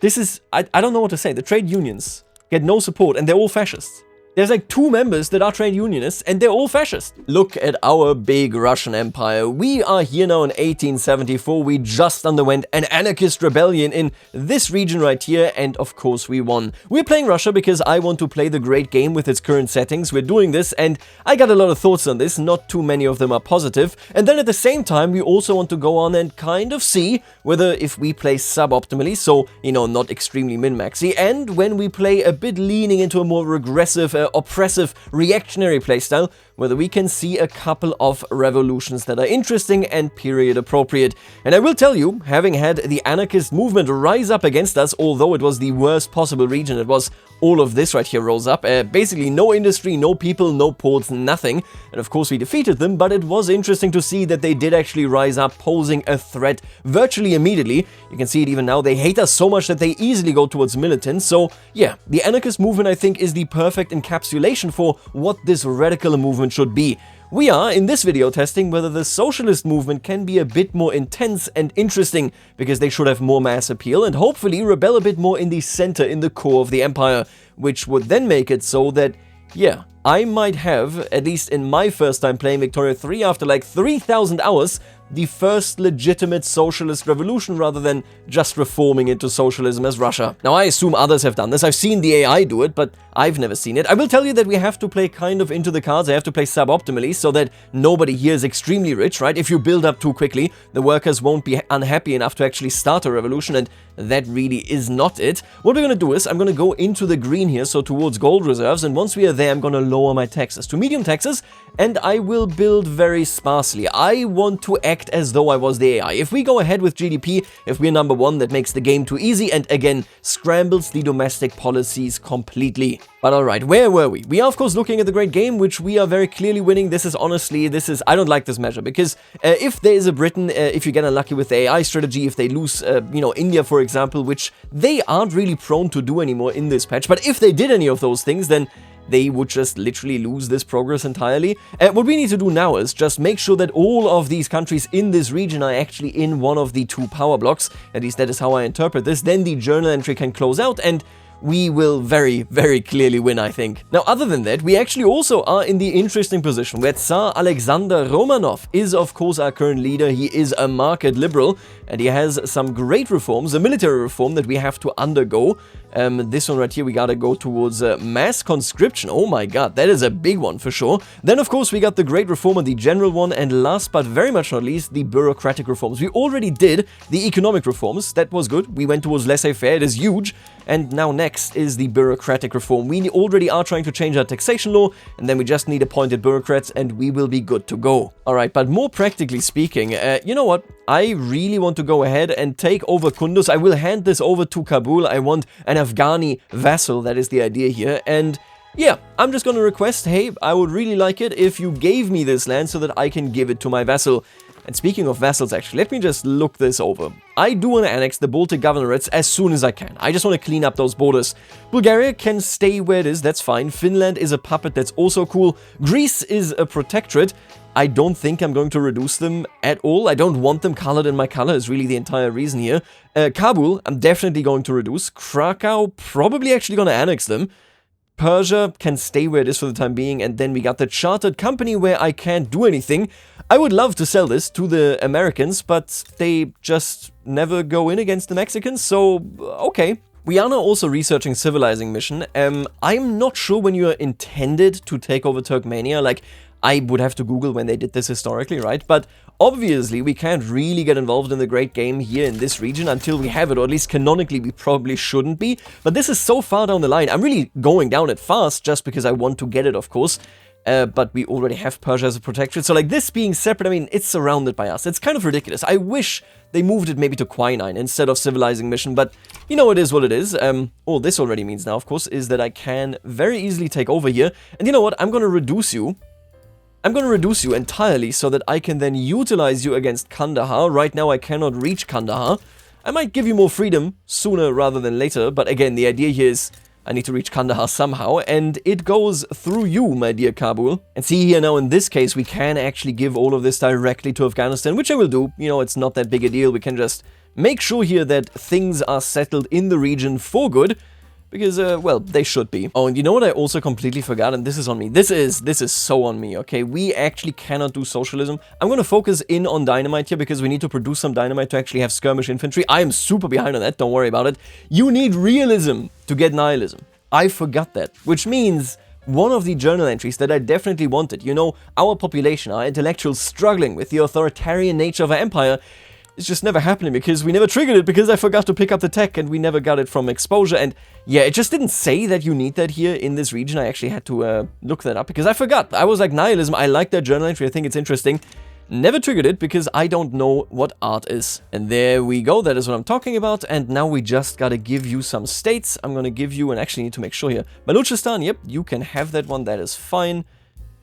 This is, I don't know what to say. The trade unions get no support and they're all fascists. There's like 2 members that are trade unionists and they're all fascist. Look at our big Russian empire. We are here now in 1874. We just underwent an anarchist rebellion in this region right here, and of course we won. We're playing Russia because I want to play the great game with its current settings. We're doing this and I got a lot of thoughts on this. Not too many of them are positive. And then at the same time we also want to go on and kind of see whether if we play suboptimally, so you know, not extremely min-maxy, and when we play a bit leaning into a more regressive, oppressive, reactionary playstyle, whether we can see a couple of revolutions that are interesting and period appropriate. And I will tell you, having had the anarchist movement rise up against us, although it was the worst possible region, it was all of this right here rose up. Basically no industry, no people, no ports, nothing. And of course we defeated them, but it was interesting to see that they did actually rise up, posing a threat virtually immediately. You can see it even now. They hate us so much that they easily go towards militants. So yeah, the anarchist movement I think is the perfect encapsulation for what this radical movement should be. We are, in this video, testing whether the socialist movement can be a bit more intense and interesting, because they should have more mass appeal and hopefully rebel a bit more in the center, in the core of the empire, which would then make it so that, yeah, I might have, at least in my first time playing Victoria 3 after like 3,000 hours, the first legitimate socialist revolution rather than just reforming into socialism as Russia. Now, I assume others have done this. I've seen the AI do it, but I've never seen it. I will tell you that we have to play kind of into the cards. I have to play suboptimally so that nobody here is extremely rich, right? If you build up too quickly, the workers won't be unhappy enough to actually start a revolution, and that really is not it. What we're going to do is I'm going to go into the green here, so towards gold reserves, and once we are there, I'm going to lower my taxes to medium taxes, and I will build very sparsely. I want to act as though I was the AI. If we go ahead with GDP, if we're number 1, that makes the game too easy and again scrambles the domestic policies completely. But alright, where were we? We are of course looking at the great game, which we are very clearly winning. This is honestly, I don't like this measure, because if there is a Britain, if you get unlucky with the AI strategy, if they lose, you know, India for example, which they aren't really prone to do anymore in this patch, but if they did any of those things, then they would just literally lose this progress entirely. What we need to do now is just make sure that all of these countries in this region are actually in one of the 2 power blocks. At least that is how I interpret this. Then the journal entry can close out and we will very, very clearly win, I think. Now, other than that, we actually also are in the interesting position where Tsar Alexander Romanov is, of course, our current leader. He is a market liberal, and he has some great reforms, a military reform that we have to undergo. This one right here, we gotta go towards mass conscription. Oh my god, that is a big one for sure. Then, of course, we got the great reform, the general one, and last but very much not least, the bureaucratic reforms. We already did the economic reforms. That was good. We went towards laissez-faire. It is huge. And now next is the bureaucratic reform. We already are trying to change our taxation law, and then we just need appointed bureaucrats, and we will be good to go. Alright, but more practically speaking, you know what? I really want to go ahead and take over Kunduz. I will hand this over to Kabul. I want an Afghani vassal, that is the idea here, and yeah, I'm just gonna request, hey, I would really like it if you gave me this land so that I can give it to my vassal. And speaking of vassals, actually, let me just look this over. I do want to annex the Baltic governorates as soon as I can. I just want to clean up those borders. Bulgaria can stay where it is, that's fine. Finland is a puppet, that's also cool. Greece is a protectorate. I don't think I'm going to reduce them at all. I don't want them colored in my color is really the entire reason here. Kabul, I'm definitely going to reduce. Krakow, probably actually going to annex them. Persia can stay where it is for the time being, and then we got the chartered company where I can't do anything. I would love to sell this to the Americans, but they just never go in against the Mexicans, so okay. We are now also researching civilizing mission. I'm not sure when you are intended to take over Turkmenia, like I would have to Google when they did this historically, right? But obviously we can't really get involved in the great game here in this region until we have it, or at least canonically we probably shouldn't be. But this is so far down the line. I'm really going down it fast just because I want to get it, of course. But we already have Persia as a protectorate. So like this being separate, I mean, it's surrounded by us. It's kind of ridiculous. I wish they moved it maybe to quinine instead of civilizing mission, but you know, it is what it is. All this already means now, of course, is that I can very easily take over here. And you know what? I'm going to reduce you. I'm going to reduce you entirely so that I can then utilize you against Kandahar. Right now I cannot reach Kandahar. I might give you more freedom sooner rather than later, but again, the idea here is I need to reach Kandahar somehow, and it goes through you, my dear Kabul. And see here now, in this case, we can actually give all of this directly to Afghanistan, which I will do. You know, it's not that big a deal. We can just make sure here that things are settled in the region for good, because, well, they should be. Oh, and you know what I also completely forgot, and this is on me. This is so on me, okay? We actually cannot do socialism. I'm gonna focus in on dynamite here, because we need to produce some dynamite to actually have skirmish infantry. I am super behind on that, don't worry about it. You need realism to get nihilism. I forgot that, which means one of the journal entries that I definitely wanted, you know, our population, our intellectuals struggling with the authoritarian nature of our empire, it's just never happening because we never triggered it, because I forgot to pick up the tech and we never got it from exposure. And yeah, it just didn't say that you need that here in this region. I actually had to look that up because I forgot. I was like, nihilism, I like that journal entry, I think it's interesting. Never triggered it because I don't know what art is. And there we go, that is what I'm talking about. And now we just gotta give you some states. I'm gonna give you, and actually need to make sure here, Baluchistan, yep, you can have that one, that is fine.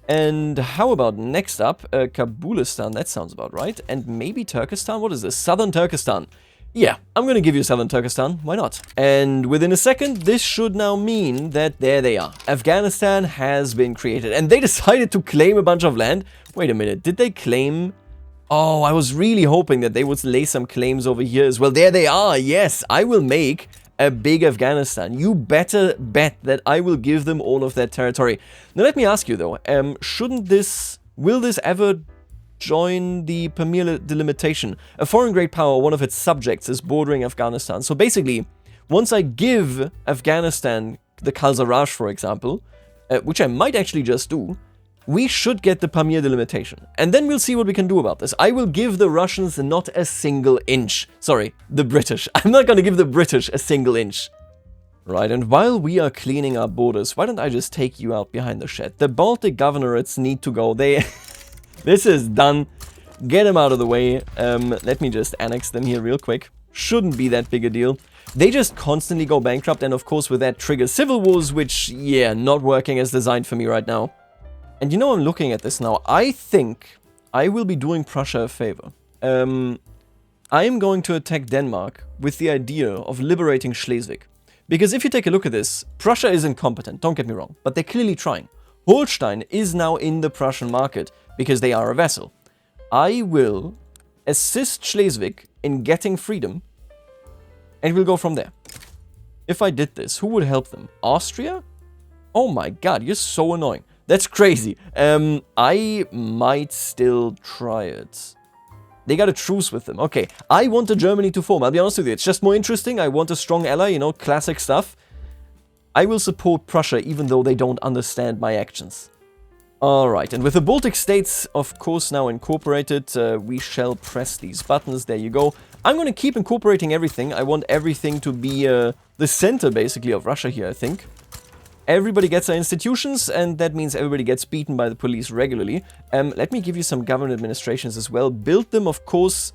And how about next up, Kabulistan, that sounds about right. And maybe Turkestan, what is this? Southern Turkestan. Yeah, I'm gonna give you Southern Turkestan, why not? And within a second, this should now mean that there they are. Afghanistan has been created, and they decided to claim a bunch of land. Wait a minute, did they claim? Oh, I was really hoping that they would lay some claims over here as well. There they are, yes, I will make a big Afghanistan. You better bet that I will give them all of that territory. Now let me ask you though, will this ever join the Pamir delimitation? A foreign great power, one of its subjects, is bordering Afghanistan. So basically, once I give Afghanistan the Kalsaraj, for example, which I might actually just do, we should get the Pamir delimitation. And then we'll see what we can do about this. I will give the Russians not a single inch. Sorry, the British. I'm not gonna give the British a single inch. Right, and while we are cleaning our borders, why don't I just take you out behind the shed? The Baltic governorates need to go. This is done. Get them out of the way. Let me just annex them here real quick. Shouldn't be that big a deal. They just constantly go bankrupt, and of course with that triggers civil wars, which, yeah, not working as designed for me right now. And you know, I'm looking at this now. I think I will be doing Prussia a favor. I am going to attack Denmark with the idea of liberating Schleswig. Because if you take a look at this, Prussia is incompetent, don't get me wrong, but they're clearly trying. Holstein is now in the Prussian market because they are a vassal. I will assist Schleswig in getting freedom, and we'll go from there. If I did this, who would help them? Austria? Oh my god, you're so annoying. That's crazy. I might still try it. They got a truce with them. Okay, I want a Germany to form. I'll be honest with you, it's just more interesting. I want a strong ally, you know, classic stuff. I will support Prussia even though they don't understand my actions. Alright, and with the Baltic states, of course, now incorporated, we shall press these buttons. There you go. I'm going to keep incorporating everything. I want everything to be the center, basically, of Russia here, I think. Everybody gets their institutions, and that means everybody gets beaten by the police regularly. Let me give you some government administrations as well. Build them, of course,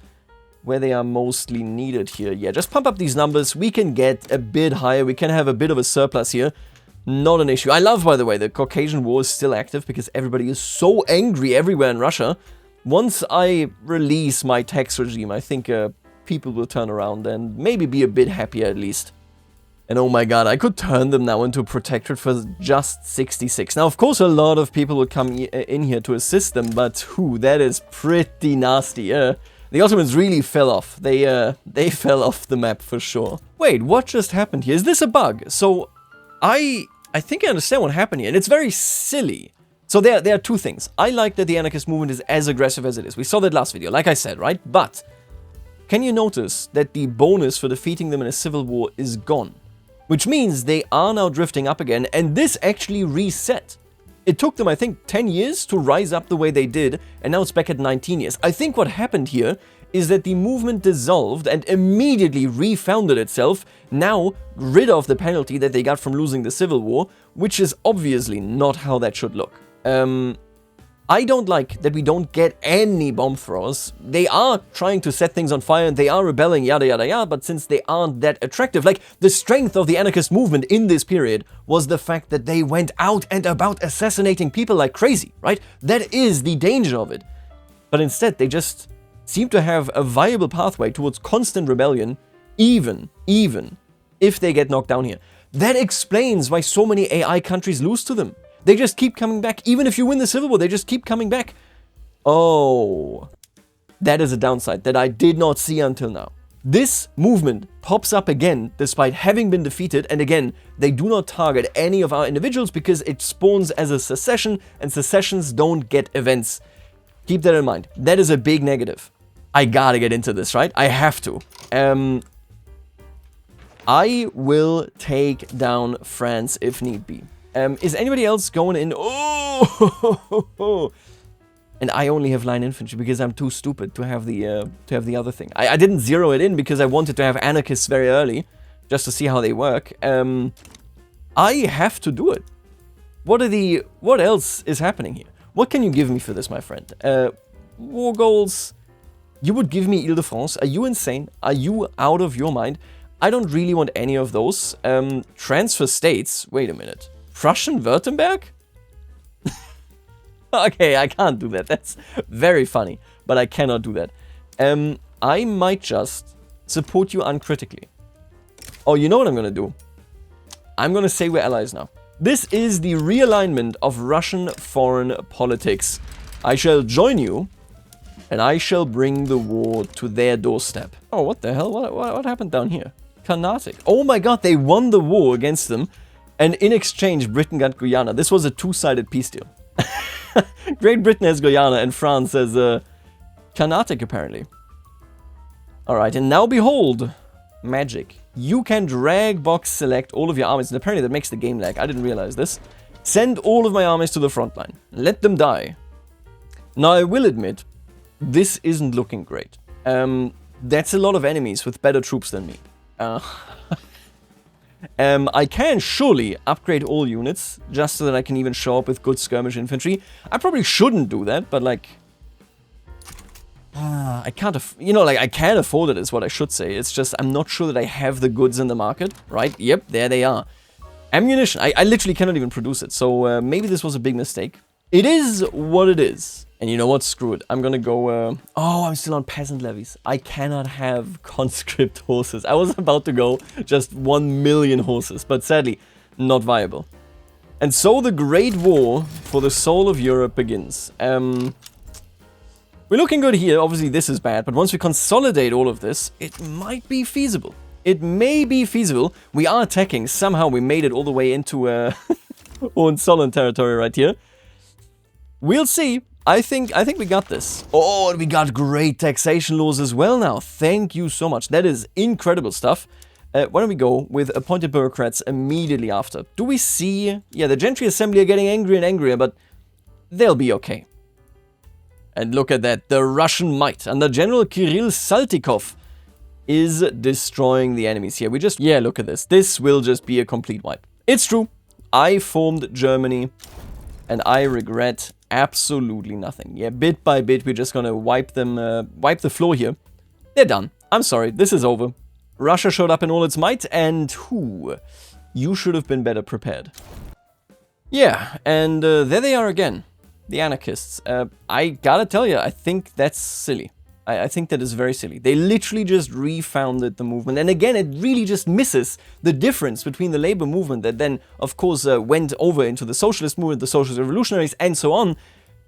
where they are mostly needed here. Yeah, just pump up these numbers. We can get a bit higher. We can have a bit of a surplus here. Not an issue. I love, by the way, the Caucasian War is still active because everybody is so angry everywhere in Russia. Once I release my tax regime, I think people will turn around and maybe be a bit happier at least. And oh my god, I could turn them now into a protectorate for just 66. Now, of course, a lot of people will come in here to assist them, but that is pretty nasty. The Ottomans really fell off. They fell off the map for sure. Wait, what just happened here? Is this a bug? So, I think I understand what happened here, and it's very silly. So there are two things. I like that the anarchist movement is as aggressive as it is. We saw that last video, like I said, right? But can you notice that the bonus for defeating them in a civil war is gone? Which means they are now drifting up again, and this actually reset. It took them, I think, 10 years to rise up the way they did, and now it's back at 19 years. I think what happened here is that the movement dissolved and immediately refounded itself, now rid of the penalty that they got from losing the civil war, which is obviously not how that should look. I don't like that we don't get any bomb throwers. They are trying to set things on fire and they are rebelling, yada yada yada, but since they aren't that attractive, like the strength of the anarchist movement in this period was the fact that they went out and about assassinating people like crazy, right? That is the danger of it. But instead, they just seem to have a viable pathway towards constant rebellion, even if they get knocked down here. That explains why so many AI countries lose to them. They just keep coming back. Even if you win the civil war, they just keep coming back. Oh, that is a downside that I did not see until now. This movement pops up again despite having been defeated, and again, they do not target any of our individuals because it spawns as a secession, and secessions don't get events. Keep that in mind. That is a big negative. I gotta get into this, right? I have to. I will take down France if need be. Is anybody else going in? Oh! And I only have line infantry because I'm too stupid to have the other thing. I didn't zero it in because I wanted to have anarchists very early, just to see how they work. I have to do it. What else is happening here? What can you give me for this, my friend? War goals. You would give me Ile-de-France. Are you insane? Are you out of your mind? I don't really want any of those. Transfer states. Wait a minute. Prussian-Württemberg? Okay, I can't do that. That's very funny, but I cannot do that. I might just support you uncritically. Oh, you know what I'm gonna do? I'm gonna say we're allies now. This is the realignment of Russian foreign politics. I shall join you, and I shall bring the war to their doorstep. Oh, what the hell? What happened down here? Carnatic. Oh my god, they won the war against them, and in exchange, Britain got Guyana. This was a two-sided peace deal. Great Britain has Guyana and France has Carnatic, apparently. Alright, and now behold, magic. You can drag box select all of your armies, and apparently that makes the game lag. I didn't realize this. Send all of my armies to the front line. Let them die. Now, I will admit, this isn't looking great. That's a lot of enemies with better troops than me. I can surely upgrade all units, just so that I can even show up with good skirmish infantry. I probably shouldn't do that, but like... I can't I can afford it is what I should say. It's just, I'm not sure that I have the goods in the market, right? Yep, there they are. Ammunition, I literally cannot even produce it, so maybe this was a big mistake. It is what it is. And you know what? Screw it. I'm gonna go... Oh, I'm still on peasant levies. I cannot have conscript horses. I was about to go just 1 million horses, but sadly, not viable. And so the Great War for the soul of Europe begins. We're looking good here. Obviously, this is bad, but once we consolidate all of this, it might be feasible. It may be feasible. We are attacking. Somehow we made it all the way into Hohenzollern territory right here. We'll see. I think we got this. Oh, and we got great taxation laws as well now. Thank you so much. That is incredible stuff. Why don't we go with appointed bureaucrats immediately after? Do we see... Yeah, the gentry assembly are getting angrier and angrier, but they'll be okay. And look at that. The Russian might under General Kirill Saltykov is destroying the enemies here. Yeah, look at this. This will just be a complete wipe. It's true. I formed Germany, and I regret absolutely nothing. Yeah, bit by bit, we're just gonna wipe them, wipe the floor here. They're done. I'm sorry, this is over. Russia showed up in all its might, and you should have been better prepared. Yeah, and there they are again, the anarchists. I gotta tell you, I think that's silly. I think that is very silly. They literally just refounded the movement. And again, it really just misses the difference between the labor movement that then, of course, went over into the socialist movement, the socialist revolutionaries, and so on,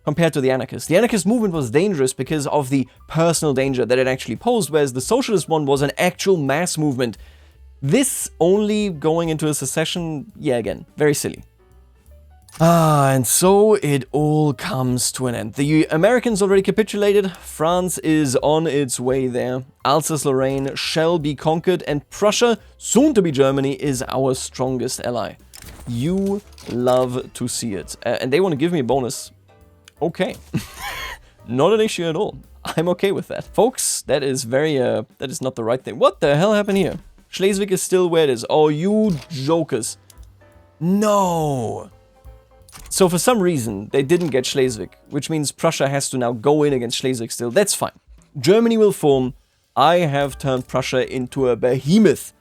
compared to the anarchists. The anarchist movement was dangerous because of the personal danger that it actually posed, whereas the socialist one was an actual mass movement. This only going into a secession, yeah, again, very silly. And so it all comes to an end. The Americans already capitulated, France is on its way there, Alsace-Lorraine shall be conquered, and Prussia, soon to be Germany, is our strongest ally. You love to see it. And they want to give me a bonus. Okay. Not an issue at all. I'm okay with that. Folks, that is that is not the right thing. What the hell happened here? Schleswig is still where it is. Oh, you jokers. No! So for some reason, they didn't get Schleswig, which means Prussia has to now go in against Schleswig still. That's fine. Germany will form. I have turned Prussia into a behemoth.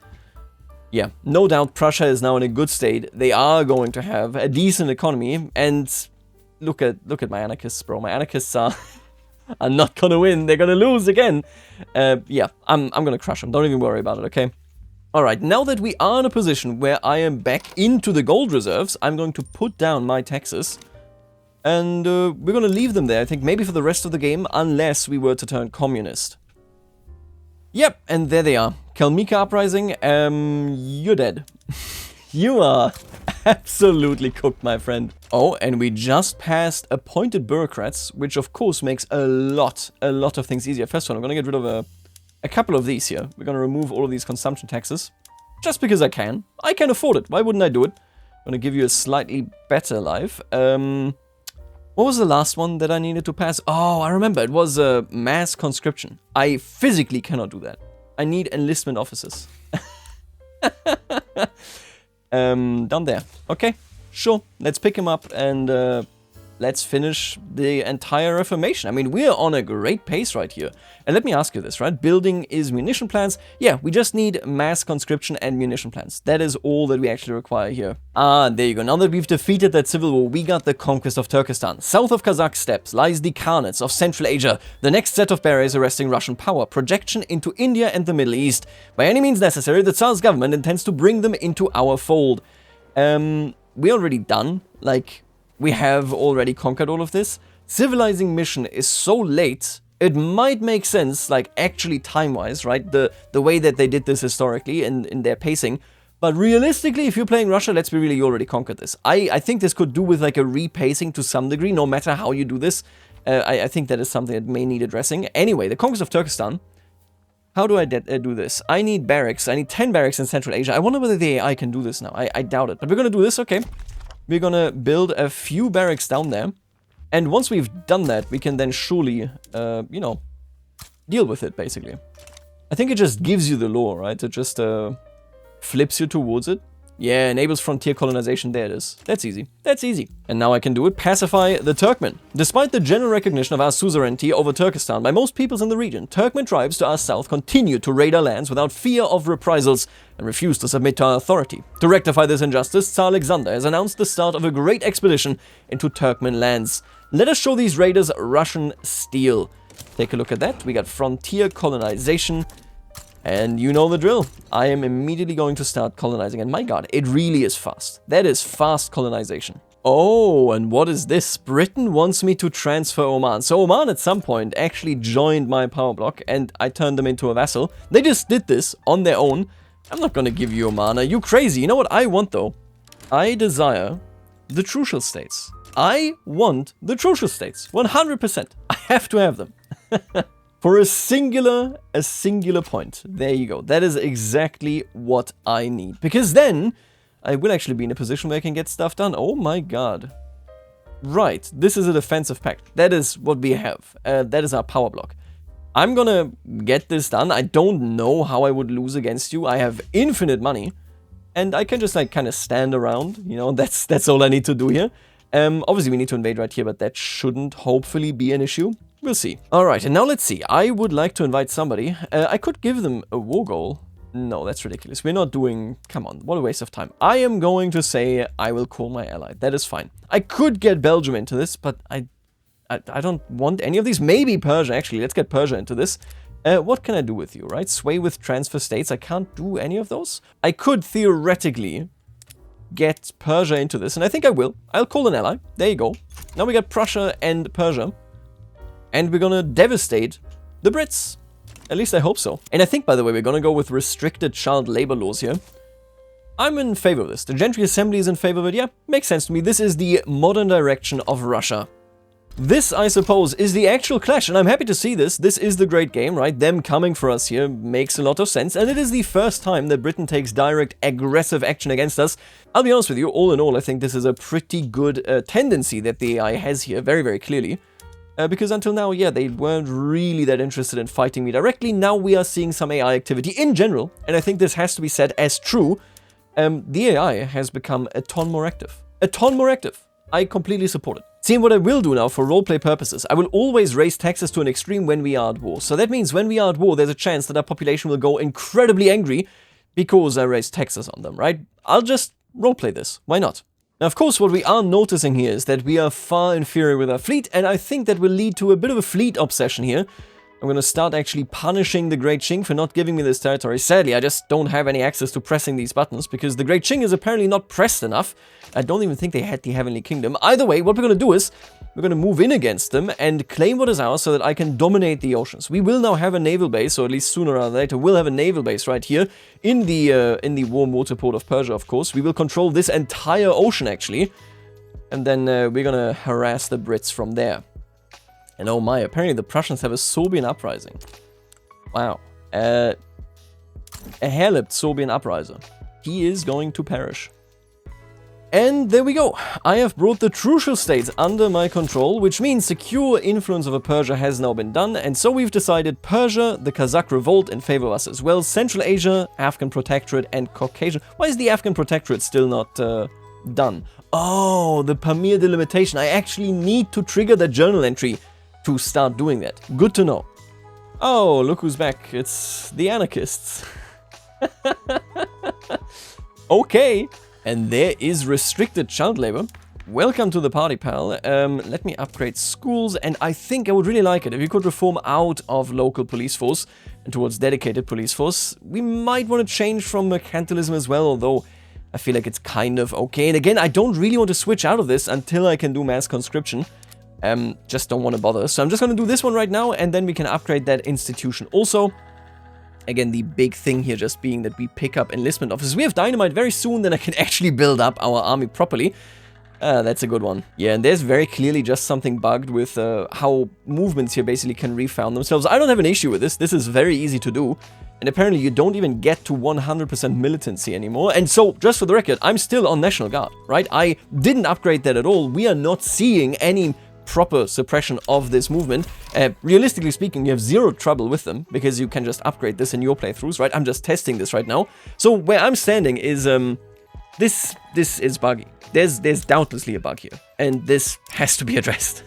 Yeah, no doubt Prussia is now in a good state. They are going to have a decent economy. And look at my anarchists, bro. My anarchists are not gonna win. They're gonna lose again. Yeah, I'm gonna crush them. Don't even worry about it, okay? Alright, now that we are in a position where I am back into the gold reserves, I'm going to put down my taxes. And we're going to leave them there, I think, maybe for the rest of the game, unless we were to turn communist. Yep, and there they are. Kalmyka uprising, you're dead. You are absolutely cooked, my friend. Oh, and we just passed appointed bureaucrats, which of course makes a lot of things easier. First one, I'm gonna get rid of a couple of these here. We're gonna remove all of these consumption taxes. Just because I can. I can afford it. Why wouldn't I do it? I'm gonna give you a slightly better life. What was the last one that I needed to pass? Oh, I remember. It was mass conscription. I physically cannot do that. I need enlistment officers. Down there. Okay, sure. Let's pick him up and let's finish the entire Reformation. I mean, we're on a great pace right here. And let me ask you this, right? Building is munition plants. Yeah, we just need mass conscription and munition plants. That is all that we actually require here. Ah, there you go. Now that we've defeated that civil war, we got the conquest of Turkestan. South of Kazakh steppes lies the Khanates of Central Asia. The next set of barriers arresting Russian power. Projection into India and the Middle East. By any means necessary, the Tsar's government intends to bring them into our fold. We're already done. Like, we have already conquered all of this. Civilizing mission is so late, it might make sense, like, actually time-wise, right? The way that they did this historically and in their pacing. But realistically, if you're playing Russia, let's be real, you already conquered this. I think this could do with, like, a repacing to some degree, no matter how you do this. I think that is something that may need addressing. Anyway, the conquest of Turkestan. How do I do this? I need barracks. I need 10 barracks in Central Asia. I wonder whether the AI can do this now. I doubt it. But we're going to do this, okay. We're going to build a few barracks down there. And once we've done that, we can then surely, you know, deal with it, basically. I think it just gives you the law, right? It just flips you towards it. Yeah, enables frontier colonization. There it is. That's easy. That's easy. And now I can do it. Pacify the Turkmen. Despite the general recognition of our suzerainty over Turkestan by most peoples in the region, Turkmen tribes to our south continue to raid our lands without fear of reprisals and refuse to submit to our authority. To rectify this injustice, Tsar Alexander has announced the start of a great expedition into Turkmen lands. Let us show these raiders Russian steel. Take a look at that. We got frontier colonization. And you know the drill. I am immediately going to start colonizing. And my god, it really is fast. That is fast colonization. Oh, and what is this? Britain wants me to transfer Oman. So Oman at some point actually joined my power block and I turned them into a vassal. They just did this on their own. I'm not going to give you Oman. Are you crazy? You know what I want though? I desire the Trucial states. I want the Trucial states. 100%. I have to have them. For a singular point. There you go. That is exactly what I need. Because then, I will actually be in a position where I can get stuff done. Oh my god. Right, this is a defensive pact. That is what we have. That is our power block. I'm gonna get this done. I don't know how I would lose against you. I have infinite money. And I can just like kind of stand around. You know, that's all I need to do here. Obviously we need to invade right here, but that shouldn't hopefully be an issue. We'll see. Alright, and now let's see. I would like to invite somebody. I could give them a war goal. No, that's ridiculous. We're not doing... Come on, what a waste of time. I am going to say I will call my ally. That is fine. I could get Belgium into this, but I don't want any of these. Maybe Persia, actually. Let's get Persia into this. What can I do with you, right? Sway with transfer states. I can't do any of those. I could theoretically get Persia into this, and I think I will. I'll call an ally. There you go. Now we got Prussia and Persia. And we're gonna devastate the Brits. At least I hope so. And I think, by the way, we're gonna go with restricted child labor laws here. I'm in favor of this. The Gentry Assembly is in favor of it. Yeah, makes sense to me. This is the modern direction of Russia. This, I suppose, is the actual clash, and I'm happy to see this. This is the great game, right? Them coming for us here makes a lot of sense, and it is the first time that Britain takes direct, aggressive action against us. I'll be honest with you, all in all, I think this is a pretty good tendency that the AI has here, very, very clearly. Because until now, yeah, they weren't really that interested in fighting me directly. Now we are seeing some AI activity in general, and I think this has to be said as true. The AI has become a ton more active. A ton more active. I completely support it. See, what I will do now for roleplay purposes, I will always raise taxes to an extreme when we are at war. So that means when we are at war, there's a chance that our population will go incredibly angry because I raise taxes on them, right? I'll just roleplay this. Why not? Now, of course, what we are noticing here is that we are far inferior with our fleet, and I think that will lead to a bit of a fleet obsession here. I'm gonna start actually punishing the Great Qing for not giving me this territory. Sadly, I just don't have any access to pressing these buttons, because the Great Qing is apparently not pressed enough. I don't even think they had the Heavenly Kingdom. Either way, what we're gonna do is, we're gonna move in against them and claim what is ours so that I can dominate the oceans. We will now have a naval base, or at least sooner or later, we'll have a naval base right here in the warm water port of Persia, of course. We will control this entire ocean, actually. And then we're gonna harass the Brits from there. And oh my, apparently the Prussians have a Sorbian uprising. Wow. A hair-lipped Sorbian upriser. He is going to perish. And there we go. I have brought the Trucial states under my control, which means secure influence over Persia has now been done. And so we've decided Persia, the Kazakh revolt in favor of us as well, Central Asia, Afghan Protectorate, and Caucasia. Why is the Afghan Protectorate still not done? Oh, the Pamir delimitation. I actually need to trigger that journal entry to start doing that. Good to know. Oh, look who's back. It's the anarchists. Okay. And there is restricted child labor. Welcome to the party, pal. Let me upgrade schools, and I think I would really like it if you could reform out of local police force and towards dedicated police force. We might want to change from mercantilism as well, although I feel like it's kind of okay. And again, I don't really want to switch out of this until I can do mass conscription. Just don't want to bother. So I'm just going to do this one right now, and then we can upgrade that institution also. Again, the big thing here just being that we pick up enlistment officers. We have dynamite very soon, then I can actually build up our army properly. That's a good one. Yeah, and there's very clearly just something bugged with how movements here basically can refound themselves. I don't have an issue with this. This is very easy to do. And apparently you don't even get to 100% militancy anymore. And so, just for the record, I'm still on National Guard, right? I didn't upgrade that at all. We are not seeing any proper suppression of this movement. Realistically speaking, you have zero trouble with them because you can just upgrade this in your playthroughs, right? I'm just testing this right now. So where I'm standing is this is buggy. There's doubtlessly a bug here, and this has to be addressed.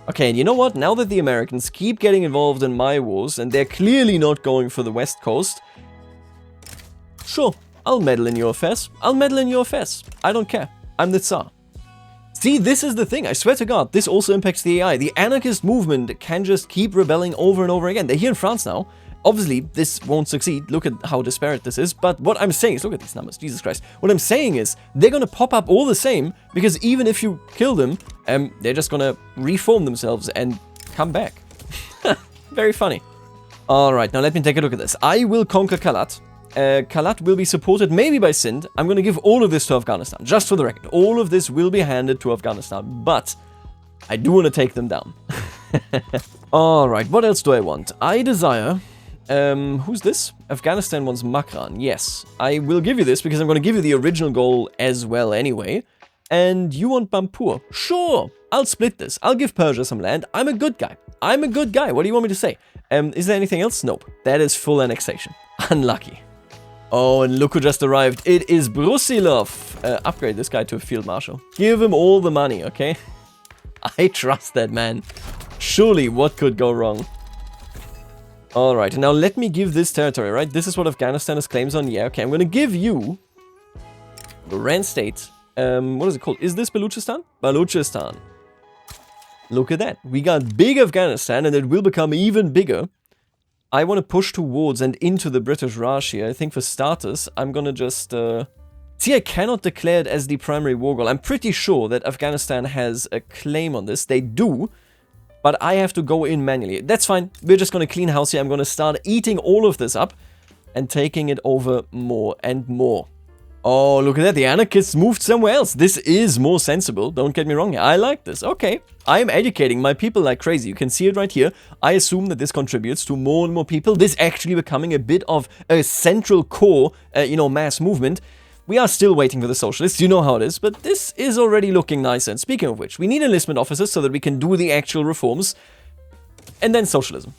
Okay, and you know what? Now that the Americans keep getting involved in my wars, and they're clearly not going for the West Coast, sure, I'll meddle in your affairs. I'll meddle in your affairs. I don't care. I'm the Tsar. See, this is the thing. I swear to God, this also impacts the AI. The anarchist movement can just keep rebelling over and over again. They're here in France now. Obviously, this won't succeed. Look at how disparate this is. But what I'm saying is, look at these numbers. Jesus Christ. What I'm saying is, they're going to pop up all the same, because even if you kill them, they're just going to reform themselves and come back. Very funny. All right, now let me take a look at this. I will conquer Kalat. Kalat will be supported maybe by Sindh. I'm going to give all of this to Afghanistan, just for the record. All of this will be handed to Afghanistan, but I do want to take them down. Alright, what else do I want? I desire... who's this? Afghanistan wants Makran. Yes, I will give you this because I'm going to give you the original goal as well anyway. And you want Bampur? Sure, I'll split this. I'll give Persia some land. I'm a good guy. I'm a good guy. What do you want me to say? Is there anything else? Nope. That is full annexation. Unlucky. Oh, and look who just arrived. It is Brusilov. Upgrade this guy to a field marshal. Give him all the money, okay? I trust that man. Surely, what could go wrong? Alright, now let me give this territory, right? This is what Afghanistan has claims on. Yeah, okay, I'm gonna give you the Ran state. What is it called? Is this Baluchistan? Baluchistan. Look at that. We got big Afghanistan, and it will become even bigger. I want to push towards and into the British Raj here. I think for starters, I'm gonna just... See, I cannot declare it as the primary war goal. I'm pretty sure that Afghanistan has a claim on this. They do, but I have to go in manually. That's fine. We're just gonna clean house here. I'm gonna start eating all of this up and taking it over more and more. Oh, look at that. The anarchists moved somewhere else. This is more sensible. Don't get me wrong here. I like this. Okay. I'm educating my people like crazy. You can see it right here. I assume that this contributes to more and more people. This actually becoming a bit of a central core, mass movement. We are still waiting for the socialists. You know how it is. But this is already looking nice. And speaking of which, we need enlistment officers so that we can do the actual reforms. And then socialism.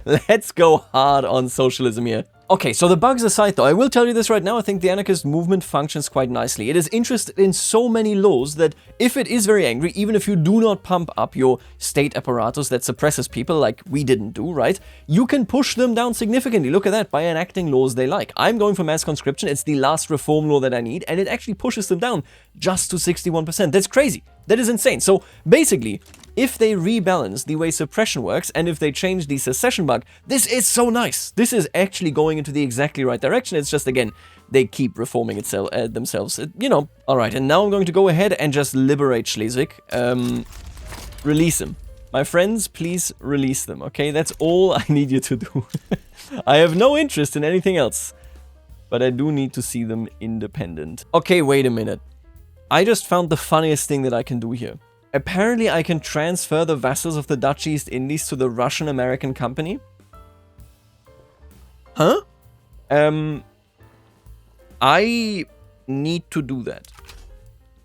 Let's go hard on socialism here. Okay, so the bugs aside though, I will tell you this right now, I think the anarchist movement functions quite nicely. It is interested in so many laws that if it is very angry, even if you do not pump up your state apparatus that suppresses people like we didn't do, right? You can push them down significantly. Look at that, by enacting laws they like. I'm going for mass conscription. It's the last reform law that I need, and it actually pushes them down just to 61%. That's crazy. That is insane. So basically, if they rebalance the way suppression works, and if they change the secession bug, this is so nice. This is actually going into the exactly right direction. It's just, again, they keep reforming themselves. You know, alright, and now I'm going to go ahead and just liberate Schleswig. Release them. My friends, please release them, okay? That's all I need you to do. I have no interest in anything else, but I do need to see them independent. Okay, wait a minute. I just found the funniest thing that I can do here. Apparently, I can transfer the vassals of the Dutch East Indies to the Russian-American company. Huh? I need to do that.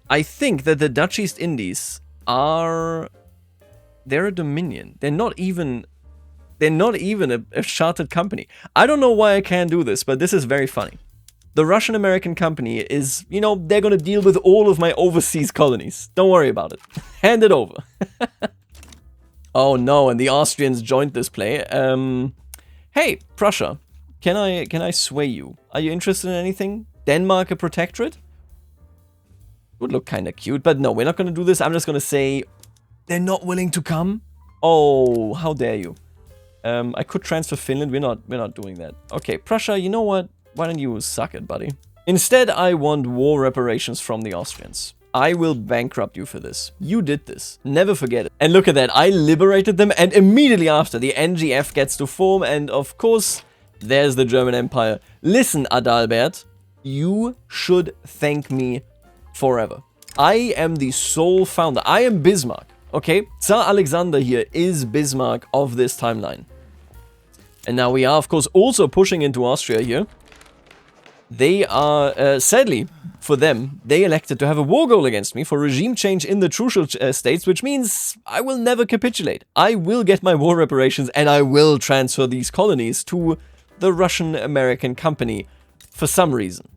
I think that the Dutch East Indies are... They're a dominion. They're not even a chartered company. I don't know why I can't do this, but this is very funny. The Russian-American company is, you know, they're gonna deal with all of my overseas colonies. Don't worry about it. Hand it over. Oh no, and the Austrians joined this play. Hey, Prussia, can I sway you? Are you interested in anything? Denmark a protectorate? Would look kind of cute, but no, we're not gonna do this. I'm just gonna say they're not willing to come. Oh, how dare you? I could transfer Finland. We're not doing that. Okay, Prussia, you know what? Why don't you suck it, buddy? Instead, I want war reparations from the Austrians. I will bankrupt you for this. You did this. Never forget it. And look at that. I liberated them, and immediately after, the NGF gets to form, and of course, there's the German Empire. Listen, Adalbert, you should thank me forever. I am the sole founder. I am Bismarck, okay? Tsar Alexander here is Bismarck of this timeline. And now we are, of course, also pushing into Austria here. They are, sadly, for them, they elected to have a war goal against me for regime change in the Trucial states, which means I will never capitulate. I will get my war reparations, and I will transfer these colonies to the Russian-American company for some reason.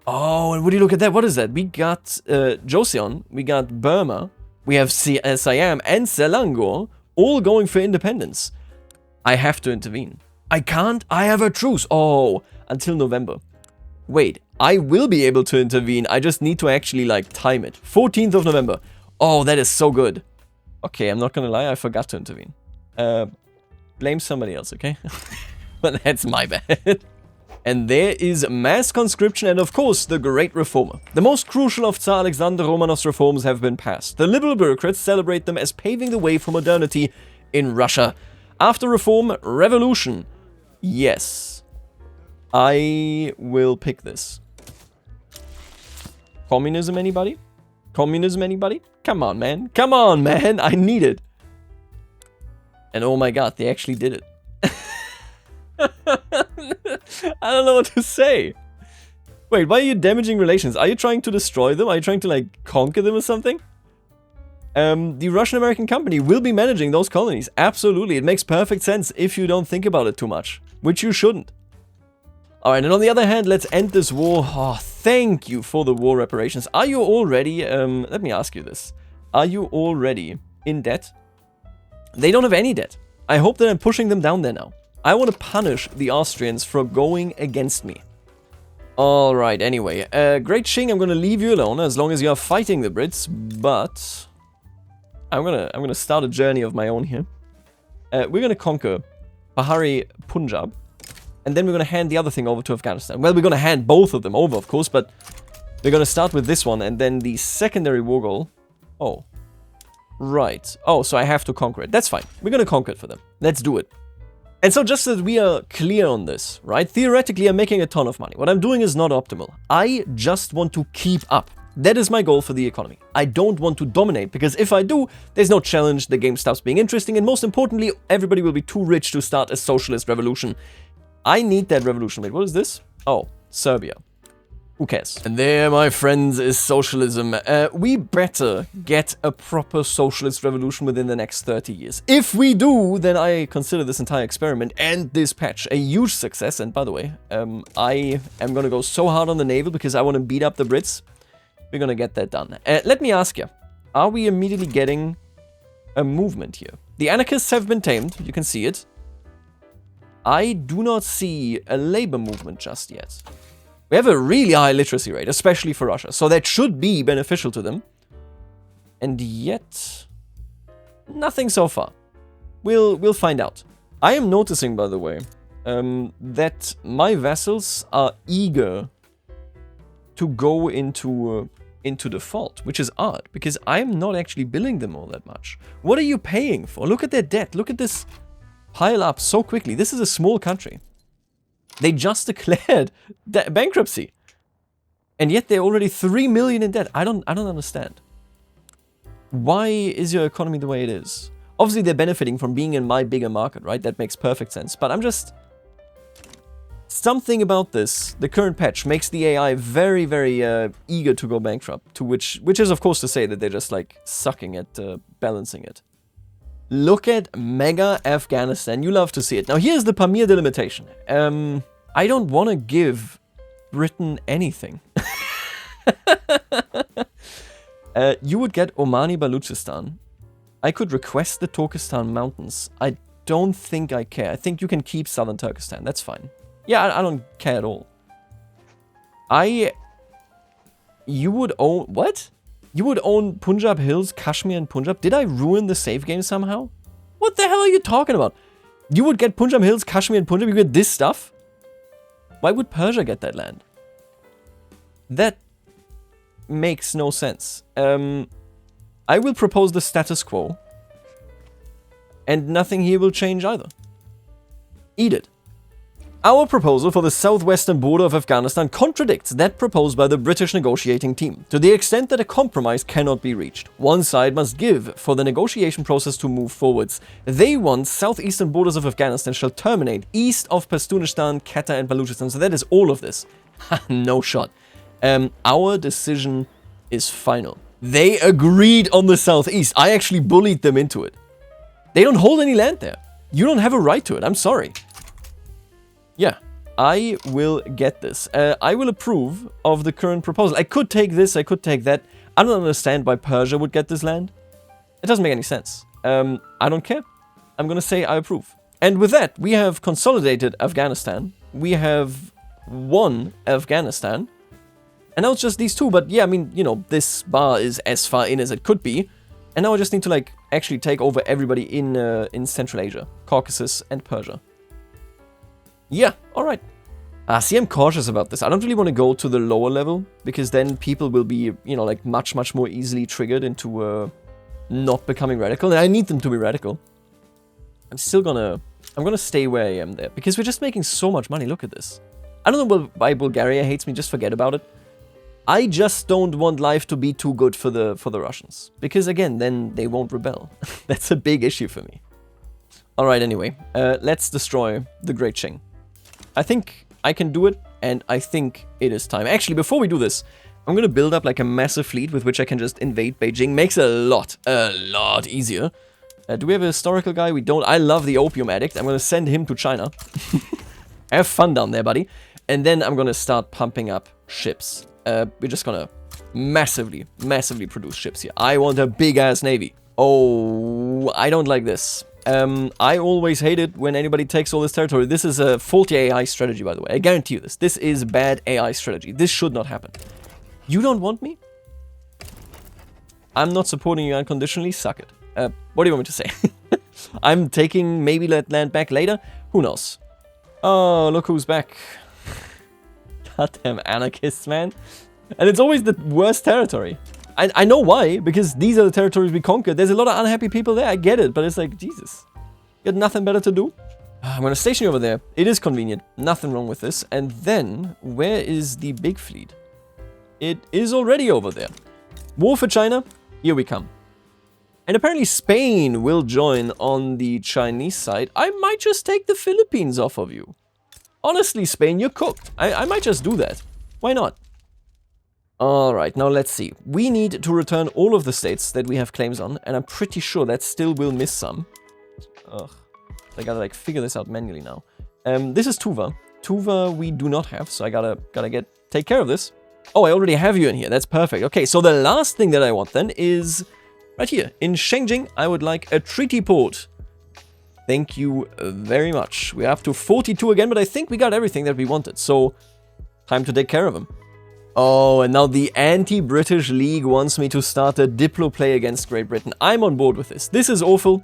Oh, and would you look at that? What is that? We got Joseon, we got Burma, we have Siam and Selangor all going for independence. I have to intervene. I can't. I have a truce. Oh, until November. Wait, I will be able to intervene. I just need to actually, like, time it. 14th of November. Oh, that is so good. Okay, I'm not gonna lie. I forgot to intervene. Blame somebody else, okay? But that's my bad. And there is mass conscription and, of course, the Great Reformer. The most crucial of Tsar Alexander Romanov's reforms have been passed. The liberal bureaucrats celebrate them as paving the way for modernity in Russia. After reform, revolution. Yes. I will pick this. Communism, anybody? Communism, anybody? Come on, man. Come on, man. I need it. And oh my god, they actually did it. I don't know what to say. Wait, why are you damaging relations? Are you trying to destroy them? Are you trying to, like, conquer them or something? The Russian-American company will be managing those colonies. Absolutely. It makes perfect sense if you don't think about it too much. Which you shouldn't. Alright, and on the other hand, let's end this war. Oh, thank you for the war reparations. Are you already... let me ask you this. Are you already in debt? They don't have any debt. I hope that I'm pushing them down there now. I want to punish the Austrians for going against me. Alright, anyway. Great Qing, I'm going to leave you alone as long as you are fighting the Brits, but... I'm gonna start a journey of my own here. We're gonna conquer Pahari Punjab, and then we're gonna hand the other thing over to Afghanistan. Well, we're gonna hand both of them over, of course, but we're gonna start with this one, and then the secondary war goal. Oh, right. Oh, so I have to conquer it. That's fine. We're gonna conquer it for them. Let's do it. And so just so that we are clear on this, right? Theoretically, I'm making a ton of money. What I'm doing is not optimal. I just want to keep up. That is my goal for the economy. I don't want to dominate, because if I do, there's no challenge, the game stops being interesting, and most importantly, everybody will be too rich to start a socialist revolution. I need that revolution. Wait, what is this? Oh, Serbia. Who cares? And there, my friends, is socialism. We better get a proper socialist revolution within the next 30 years. If we do, then I consider this entire experiment and this patch a huge success. And by the way, I am gonna go so hard on the naval because I want to beat up the Brits. We're gonna get that done. Let me ask you, are we immediately getting a movement here? The anarchists have been tamed, you can see it. I do not see a labor movement just yet. We have a really high literacy rate, especially for Russia, so that should be beneficial to them. And yet, Nothing so far. We'll find out. I am noticing, by the way, that my vassals are eager to go into default, which is odd, because I'm not actually billing them all that much. What are you paying for? Look at their debt. Look at this pile up so quickly. This is a small country. They just declared bankruptcy. And yet they're already 3 million in debt. I don't understand. Why is your economy the way it is? Obviously, they're benefiting from being in my bigger market, right? That makes perfect sense. But I'm just... Something about this, the current patch, makes the AI very, very eager to go bankrupt. To which is, of course, to say that they're just, like, sucking at balancing it. Look at Mega Afghanistan. You love to see it. Now, here's the Pamir delimitation. I don't want to give Britain anything. You would get Omani Baluchistan. I could request the Turkestan Mountains. I don't think I care. I think you can keep southern Turkestan. That's fine. Yeah, I don't care at all. You would own... What? You would own Punjab Hills, Kashmir, and Punjab? Did I ruin the save game somehow? What the hell are you talking about? You would get Punjab Hills, Kashmir, and Punjab? You get this stuff? Why would Persia get that land? That makes no sense. I will propose the status quo. And nothing here will change either. Eat it. Our proposal for the southwestern border of Afghanistan contradicts that proposed by the British negotiating team, to the extent that a compromise cannot be reached. One side must give for the negotiation process to move forwards. They want southeastern borders of Afghanistan shall terminate east of Pashtunistan, Quetta, and Baluchistan. So that is all of this. No shot. Our decision is final. They agreed on the southeast. I actually bullied them into it. They don't hold any land there. You don't have a right to it. I'm sorry. Yeah, I will get this. I will approve of the current proposal. I could take this, I could take that. I don't understand why Persia would get this land. It doesn't make any sense. I don't care. I'm gonna say I approve. And with that, we have consolidated Afghanistan. We have won Afghanistan. And now it's just these two, but yeah, I mean, you know, this bar is as far in as it could be. And now I just need to, like, actually take over everybody in Central Asia, Caucasus, and Persia. Yeah, alright. See, I'm cautious about this. I don't really want to go to the lower level, because then people will be, you know, like, much, much more easily triggered into not becoming radical. And I need them to be radical. I'm gonna stay where I am there, because we're just making so much money. Look at this. I don't know why Bulgaria hates me, just forget about it. I just don't want life to be too good for the Russians. Because, again, then they won't rebel. That's a big issue for me. Alright, anyway. Let's destroy the Great Qing. I think I can do it, and I think it is time. Actually, before we do this, I'm gonna build up like a massive fleet with which I can just invade Beijing. Makes it a lot easier. Do we have a historical guy? We don't. I love the opium addict. I'm gonna send him to China. Have fun down there, buddy. And then I'm gonna start pumping up ships. We're just gonna massively produce ships here. I want a big-ass navy. Oh, I don't like this. I always hate it when anybody takes all this territory. This is a faulty AI strategy, by the way. I guarantee you this. This is bad AI strategy. This should not happen. You don't want me? I'm not supporting you unconditionally. Suck it. What do you want me to say? I'm taking maybe that land back later? Who knows? Oh, look who's back. Goddamn anarchists, man. And it's always the worst territory. I know why, because these are the territories we conquered. There's a lot of unhappy people there, I get it, but it's like, Jesus. You got nothing better to do? I'm gonna station you over there. It is convenient. Nothing wrong with this. And then, where is the big fleet? It is already over there. War for China? Here we come. And apparently Spain will join on the Chinese side. I might just take the Philippines off of you. Honestly, Spain, you're cooked. I might just do that. Why not? Alright, now let's see. We need to return all of the states that we have claims on, and I'm pretty sure that still will miss some. Ugh. I gotta, like, figure this out manually now. This is Tuva. Tuva we do not have, so I gotta take care of this. Oh, I already have you in here. That's perfect. Okay, so the last thing that I want then is right here. In Shengjing, I would like a treaty port. Thank you very much. We're up to 42 again, but I think we got everything that we wanted, so time to take care of them. Oh, and now the anti-British League wants me to start a Diplo play against Great Britain. I'm on board with this. This is awful.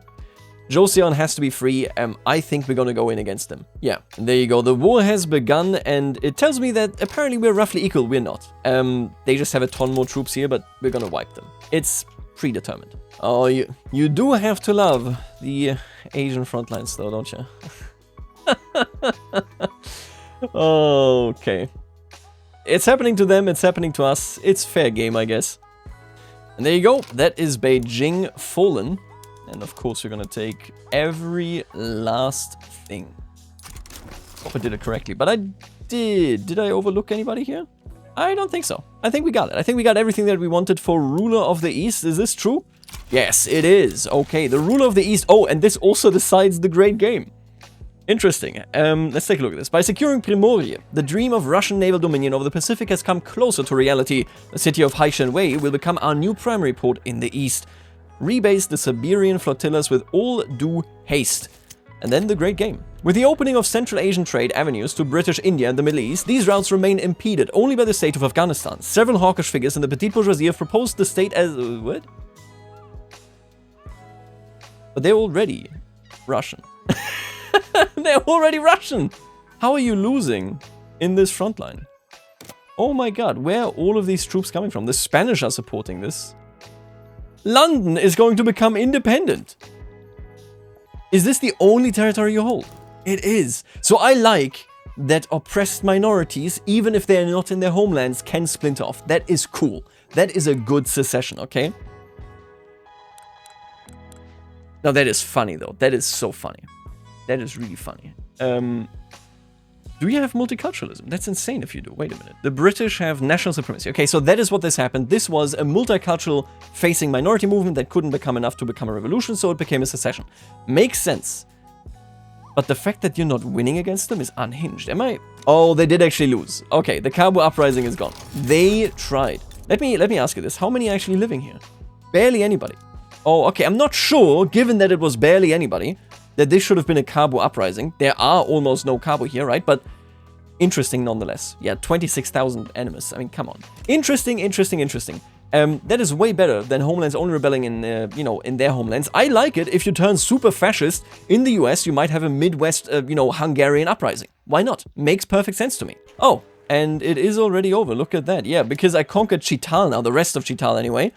Joseon has to be free. I think we're gonna go in against them. Yeah, there you go. The war has begun, and it tells me that apparently we're roughly equal. We're not. They just have a ton more troops here, but we're gonna wipe them. It's predetermined. Oh, you do have to love the Asian front lines, though, don't you? Okay. It's happening to them, it's happening to us. It's fair game, I guess. And there you go. That is Beijing fallen. And of course, we're gonna take every last thing. Hope I did it correctly, but I did. Did I overlook anybody here? I don't think so. I think we got it. I think we got everything that we wanted for Ruler of the East. Is this true? Yes, it is. Okay, the Ruler of the East. Oh, and this also decides the great game. Interesting. Let's take a look at this. By securing Primorje, the dream of Russian naval dominion over the Pacific has come closer to reality. The city of Haishan-wei will become our new primary port in the east. Rebase the Siberian flotillas with all due haste. And then the great game. With the opening of Central Asian trade avenues to British India and the Middle East, these routes remain impeded only by the state of Afghanistan. Several hawkish figures in the petite bourgeoisie have proposed the state as... what? But they're already Russian. They're already Russian! How are you losing in this front line? Oh my god, where are all of these troops coming from? The Spanish are supporting this. London is going to become independent. Is this the only territory you hold? It is. So I like that oppressed minorities, even if they're not in their homelands, can splinter off. That is cool. That is a good secession, okay? Now that is funny though. That is so funny. That is really funny. Do you have multiculturalism? That's insane if you do. Wait a minute. The British have national supremacy. Okay, so that is what this happened. This was a multicultural facing minority movement that couldn't become enough to become a revolution, so it became a secession. Makes sense. But the fact that you're not winning against them is unhinged. Am I? Oh, they did actually lose. Okay, the Kabul uprising is gone. They tried. Let me ask you this. How many are actually living here? Barely anybody. Oh, okay. I'm not sure, given that it was barely anybody, that this should have been a Kabul uprising. There are almost no Kabul here, right? But interesting nonetheless. Yeah, 26,000 animus. I mean, come on. Interesting. That is way better than homelands only rebelling in, in their homelands. I like it. If you turn super fascist in the US, you might have a Midwest, Hungarian uprising. Why not? Makes perfect sense to me. Oh, and it is already over. Look at that. Yeah, because I conquered Chital now, the rest of Chital anyway.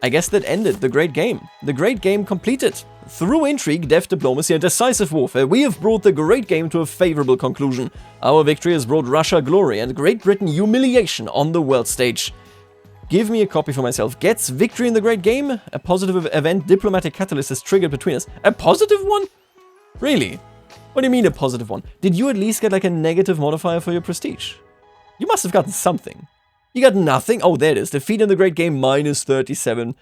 I guess that ended the great game. The great game completed. Through intrigue, deft diplomacy, and decisive warfare, we have brought the great game to a favorable conclusion. Our victory has brought Russia glory and Great Britain humiliation on the world stage. Give me a copy for myself. Gets victory in the great game. A positive event diplomatic catalyst is triggered between us. A positive one? Really? What do you mean a positive one? Did you at least get like a negative modifier for your prestige? You must have gotten something. You got nothing? Oh, there it is. Defeat in the great game, minus 37%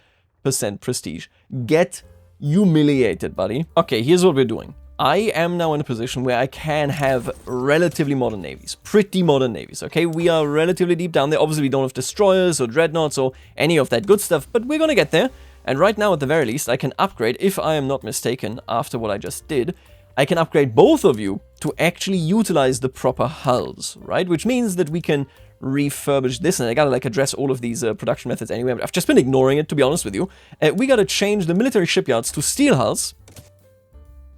prestige. Get humiliated, buddy. Okay, here's what we're doing. I am now in a position where I can have relatively modern navies. Pretty modern navies, okay? We are relatively deep down there. Obviously, we don't have destroyers or dreadnoughts or any of that good stuff, but we're gonna get there. And right now, at the very least, I can upgrade, if I am not mistaken, after what I just did, I can upgrade both of you to actually utilize the proper hulls, right? Which means that we can refurbish this, and I gotta address all of these production methods anyway. I've just been ignoring it, to be honest with you. We gotta change the military shipyards to steel hulls.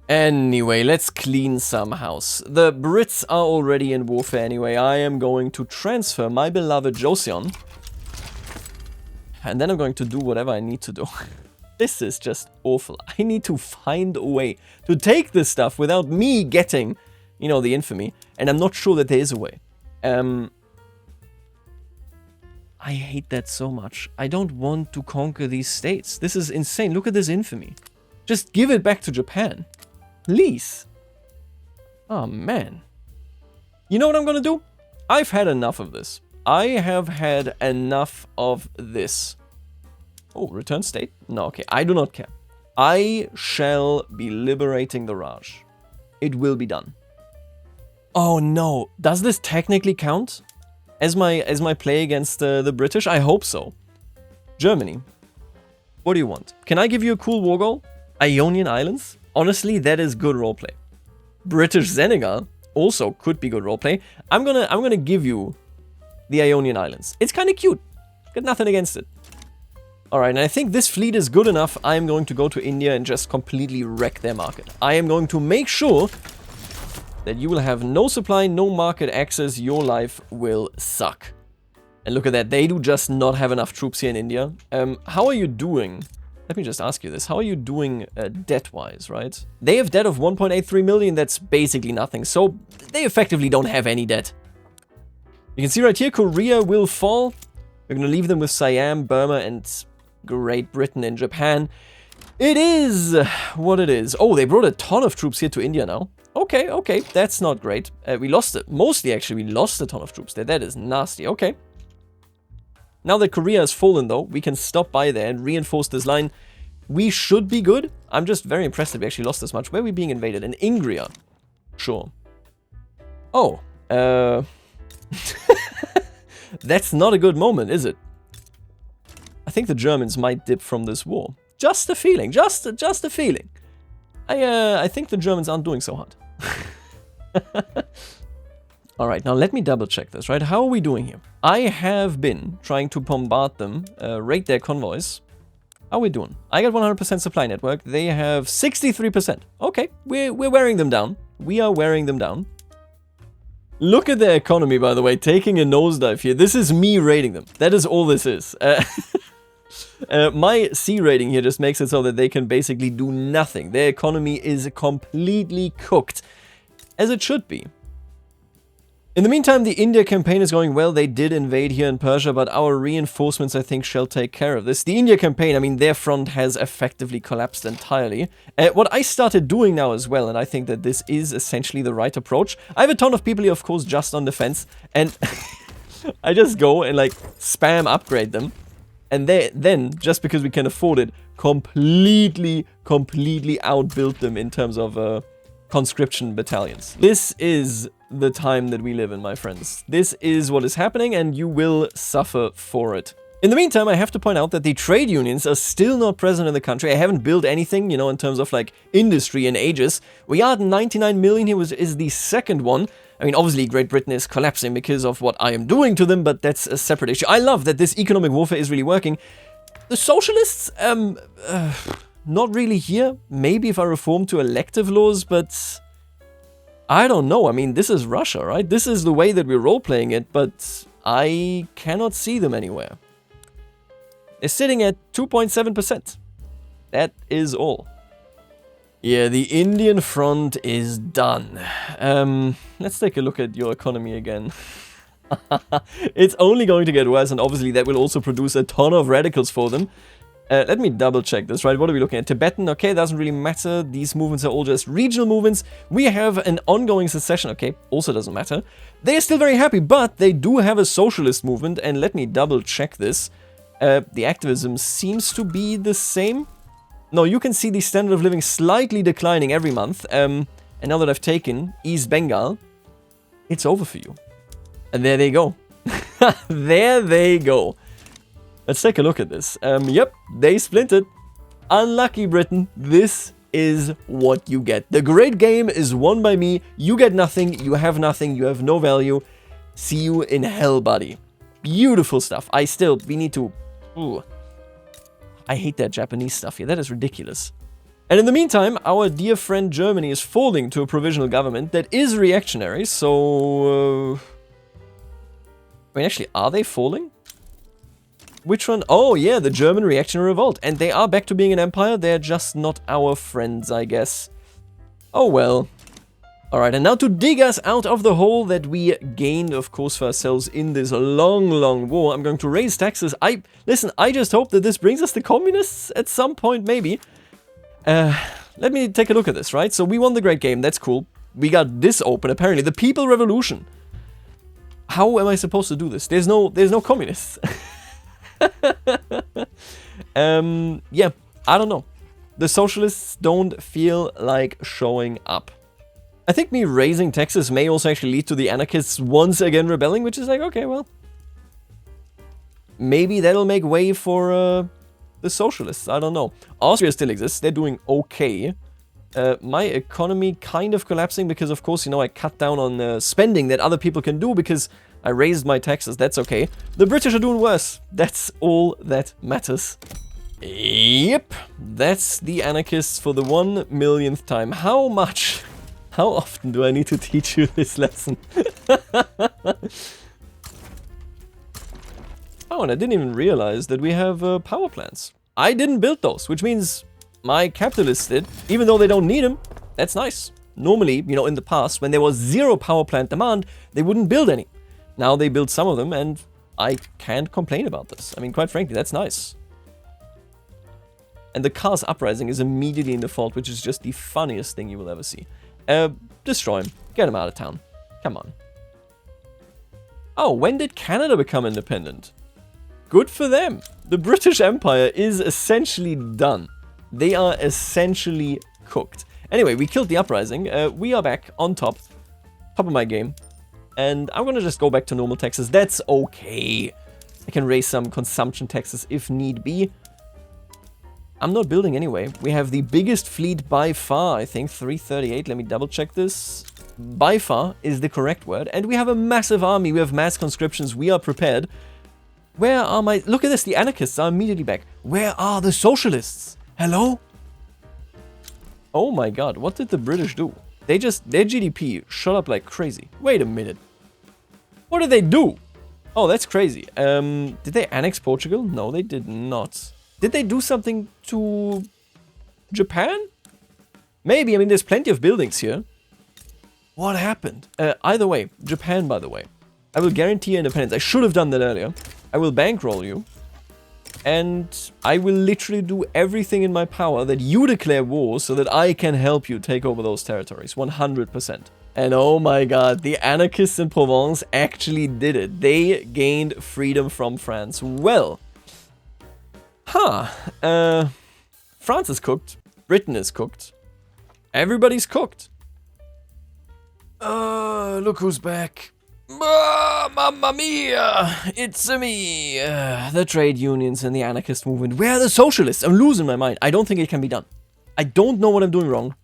Anyway, let's clean some house. The Brits are already in warfare anyway. I am going to transfer my beloved Joseon, and then I'm going to do whatever I need to do. This is just awful. I need to find a way to take this stuff without me getting, the infamy, and I'm not sure that there is a way. I hate that so much. I don't want to conquer these states. This is insane. Look at this infamy. Just give it back to Japan. Please. Oh, man. You know what I'm gonna do? I've had enough of this. I have had enough of this. Oh, return state? No, okay. I do not care. I shall be liberating the Raj. It will be done. Oh, no. Does this technically count as my play against the British? I hope so. Germany. What do you want? Can I give you a cool war goal? Ionian Islands? Honestly, that is good roleplay. British Senegal also could be good roleplay. I'm gonna give you the Ionian Islands. It's kind of cute. Got nothing against it. Alright, and I think this fleet is good enough. I'm going to go to India and just completely wreck their market. I am going to make sure that you will have no supply, no market access. Your life will suck. And look at that. They do just not have enough troops here in India. How are you doing? Let me just ask you this. How are you doing debt-wise, right? They have debt of 1.83 million. That's basically nothing. So they effectively don't have any debt. You can see right here, Korea will fall. We're going to leave them with Siam, Burma, and Great Britain and Japan. It is what it is. Oh, they brought a ton of troops here to India now. Okay, okay, that's not great. We lost it. Mostly, actually, we lost a ton of troops there. That is nasty. Okay. Now that Korea has fallen, though, we can stop by there and reinforce this line. We should be good. I'm just very impressed that we actually lost this much. Where are we being invaded? In Ingria. Sure. Oh. That's not a good moment, is it? I think the Germans might dip from this war. Just a feeling. Just a feeling. I think the Germans aren't doing so hot. Alright, now let me double check this, right? How are we doing here? I have been trying to bombard them, raid their convoys. How are we doing? I got 100% supply network. They have 63%. Okay, we're wearing them down. We are wearing them down. Look at their economy, by the way, taking a nosedive here. This is me raiding them. That is all this is. My C rating here just makes it so that they can basically do nothing. Their economy is completely cooked, as it should be. In the meantime, the India campaign is going well. They did invade here in Persia, but our reinforcements, I think, shall take care of this. The India campaign, I mean, their front has effectively collapsed entirely. What I started doing now as well, and I think that this is essentially the right approach. I have a ton of people here, of course, just on defense, and I just go and, like, spam upgrade them. And then, just because we can afford it, completely outbuild them in terms of conscription battalions. This is the time that we live in, my friends. This is what is happening, and you will suffer for it. In the meantime, I have to point out that the trade unions are still not present in the country. I haven't built anything, you know, in terms of, like, industry in ages. We are at 99 million here, which is the second one. I mean, obviously, Great Britain is collapsing because of what I am doing to them, but that's a separate issue. I love that this economic warfare is really working. The socialists, not really here. Maybe if I reform to elective laws, but I don't know. I mean, this is Russia, right? This is the way that we're role-playing it, but I cannot see them anywhere. They're sitting at 2.7%. That is all. Yeah, the Indian front is done. Let's take a look at your economy again. It's only going to get worse, and obviously that will also produce a ton of radicals for them. Let me double check this, right? What are we looking at? Tibetan, okay, doesn't really matter. These movements are all just regional movements. We have an ongoing secession, okay, also doesn't matter. They're still very happy, but they do have a socialist movement, and let me double check this. The activism seems to be the same. No, you can see the standard of living slightly declining every month. And now that I've taken East Bengal, it's over for you. And there they go. There they go. Let's take a look at this. Yep, they splintered. Unlucky, Britain. This is what you get. The great game is won by me. You get nothing. You have nothing. You have no value. See you in hell, buddy. Beautiful stuff. We need to... Ooh. I hate that Japanese stuff here. That is ridiculous. And in the meantime, our dear friend Germany is falling to a provisional government that is reactionary, so... I mean, actually, are they falling? Which one? Oh, yeah, the German reactionary revolt. And they are back to being an empire. They're just not our friends, I guess. Oh, well. Alright, and now to dig us out of the hole that we gained, of course, for ourselves in this long war, I'm going to raise taxes. Listen, I just hope that this brings us the communists at some point, maybe. Let me take a look at this, right? So we won the great game, that's cool. We got this open, apparently. The People Revolution. How am I supposed to do this? There's no communists. Yeah, I don't know. The socialists don't feel like showing up. I think me raising taxes may also actually lead to the anarchists once again rebelling, which is like, okay, well, maybe that'll make way for the socialists. I don't know. Austria still exists. They're doing okay. My economy kind of collapsing because, of course, you know, I cut down on spending that other people can do because I raised my taxes, that's okay. The British are doing worse. That's all that matters. Yep, that's the anarchists for the 1,000,000th time. How much? How often do I need to teach you this lesson? Oh, and I didn't even realize that we have power plants. I didn't build those, which means my capitalists did, even though they don't need them. That's nice. Normally, you know, in the past, when there was zero power plant demand, they wouldn't build any. Now they build some of them, and I can't complain about this. I mean, quite frankly, that's nice. And the Cars Uprising is immediately in default, which is just the funniest thing you will ever see. Destroy him. Get him out of town. Come on. Oh, when did Canada become independent? Good for them. The British Empire is essentially done. They are essentially cooked. Anyway, we killed the uprising. We are back on top of my game. And I'm gonna just go back to normal taxes. That's okay. I can raise some consumption taxes if need be. I'm not building anyway. We have the biggest fleet by far, I think, 338. Let me double check this. By far is the correct word. And we have a massive army. We have mass conscriptions. We are prepared. Where are my... Look at this. The anarchists are immediately back. Where are the socialists? Hello? Oh my god. What did the British do? They just... Their GDP shot up like crazy. Wait a minute. What did they do? Oh, that's crazy. Did they annex Portugal? No, they did not. Did they do something to Japan? Maybe. I mean, there's plenty of buildings here. What happened? Either way, Japan, by the way. I will guarantee your independence. I should have done that earlier. I will bankroll you. And I will literally do everything in my power that you declare war so that I can help you take over those territories. 100%. And oh my god, the anarchists in Provence actually did it. They gained freedom from France. Well, France is cooked. Britain is cooked. Everybody's cooked. Look who's back. Mamma mia! It's me! The trade unions and the anarchist movement. Where are the socialists? I'm losing my mind. I don't think it can be done. I don't know what I'm doing wrong.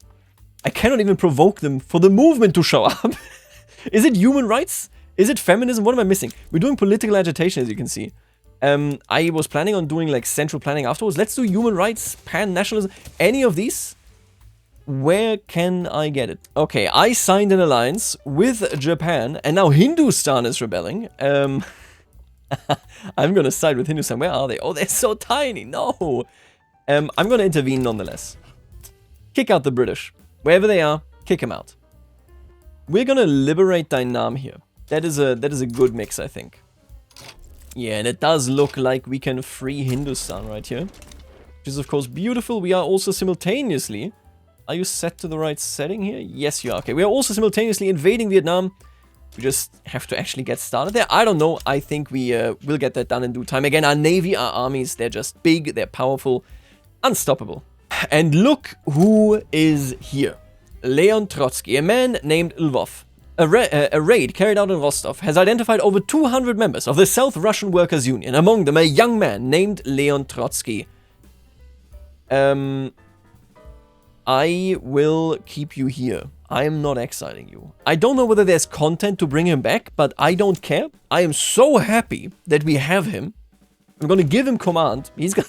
I cannot even provoke them for the movement to show up. Is it human rights? Is it feminism? What am I missing? We're doing political agitation, as you can see. I was planning on doing like central planning afterwards. Let's do human rights, pan-nationalism, any of these. Where can I get it? Okay, I signed an alliance with Japan, and now Hindustan is rebelling. I'm gonna side with Hindustan. Where are they? Oh, they're so tiny. No. I'm gonna intervene nonetheless. Kick out the British. Wherever they are, kick them out. We're gonna liberate Dynam here. That is a good mix, I think. Yeah, and it does look like we can free Hindustan right here. Which is, of course, beautiful. We are also simultaneously... Are you set to the right setting here? Yes, you are. Okay, we are also simultaneously invading Vietnam. We just have to actually get started there. I don't know. I think we will get that done in due time. Again, our navy, our armies, they're just big, they're powerful, unstoppable. And look who is here. Leon Trotsky, a man named Lvov. A raid carried out in Rostov has identified over 200 members of the South Russian Workers' Union, among them a young man named Leon Trotsky. I will keep you here. I am not exiling you. I don't know whether there's content to bring him back, but I don't care. I am so happy that we have him. I'm gonna give him command. He's gonna...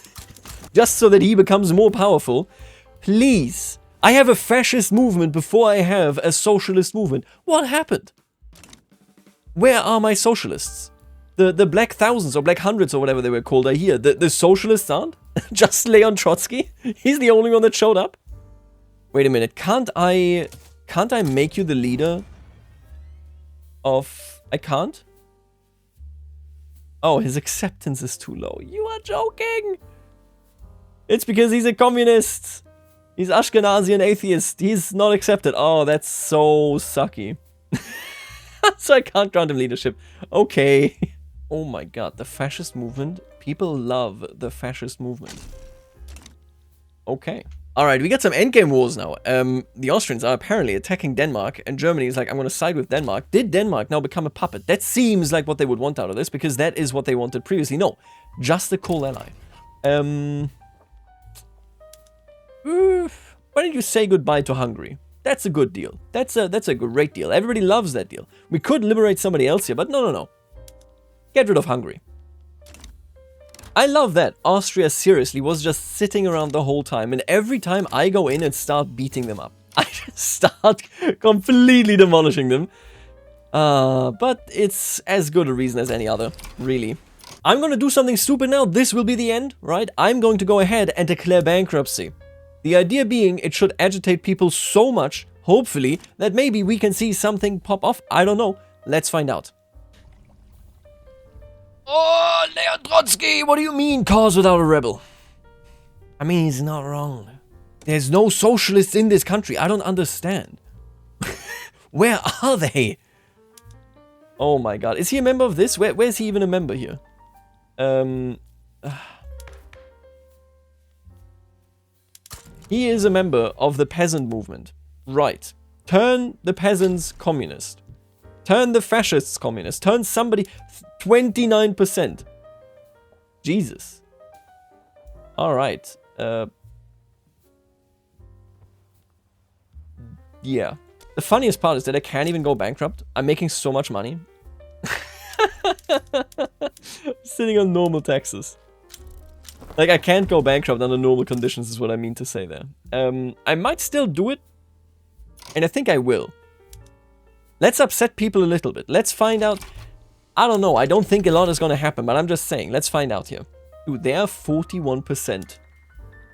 just so that he becomes more powerful. Please. I have a fascist movement before I have a socialist movement. What happened? Where are my socialists? The Black Thousands or Black Hundreds or whatever they were called are here. The socialists aren't? Just Leon Trotsky? He's the only one that showed up? Wait a minute, can't I make you the leader of... I can't? Oh, his acceptance is too low. You are joking! It's because he's a communist! He's Ashkenazi and atheist. He's not accepted. Oh, that's so sucky. So I can't grant him leadership. Okay. Oh my god, the fascist movement. People love the fascist movement. Okay. Alright, we got some endgame wars now. The Austrians are apparently attacking Denmark, and Germany is like, I'm gonna side with Denmark. Did Denmark now become a puppet? That seems like what they would want out of this, because that is what they wanted previously. No, just a cool ally. Why don't you say goodbye to Hungary? That's a good deal. That's a great deal. Everybody loves that deal. We could liberate somebody else here, but no. Get rid of Hungary. I love that Austria seriously was just sitting around the whole time, and every time I go in and start beating them up, I just start completely demolishing them. But it's as good a reason as any other, really. I'm gonna do something stupid now. This will be the end, right? I'm going to go ahead and declare bankruptcy. The idea being it should agitate people so much, hopefully, that maybe we can see something pop off. I don't know. Let's find out. Oh, Leon Trotsky, what do you mean, cause without a rebel? I mean, he's not wrong. There's no socialists in this country. I don't understand. Where are they? Oh my god. Is he a member of this? Where's he even a member here? He is a member of the peasant movement. Right. Turn the peasants communist. Turn the fascists communist. Turn somebody... 29%. Jesus. Alright. Yeah. The funniest part is that I can't even go bankrupt. I'm making so much money. Sitting on normal taxes. Like, I can't go bankrupt under normal conditions is what I mean to say there. I might still do it. And I think I will. Let's upset people a little bit. Let's find out. I don't know. I don't think a lot is going to happen, but I'm just saying. Let's find out here. Dude, they are 41%.